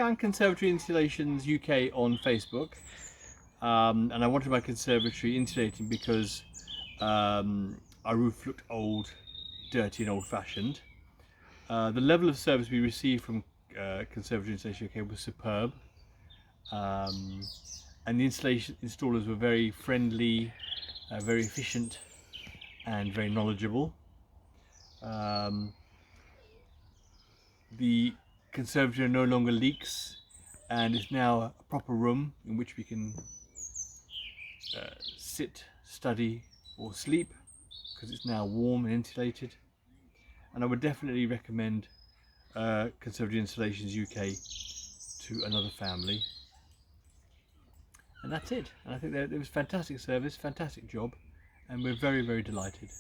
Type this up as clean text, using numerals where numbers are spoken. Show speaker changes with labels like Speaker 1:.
Speaker 1: found Conservatory Installations UK on Facebook, and I wanted my conservatory insulating because our roof looked old, dirty and old-fashioned. The level of service we received from Conservatory Installations UK was superb, and the installers were very friendly, very efficient and very knowledgeable. The conservatory no longer leaks and is now a proper room in which we can sit, study or sleep, because it's now warm and insulated. And I would definitely recommend Conservatory Installations UK to another family. And that's it. And I think that it was fantastic service, fantastic job, and we're very, very delighted.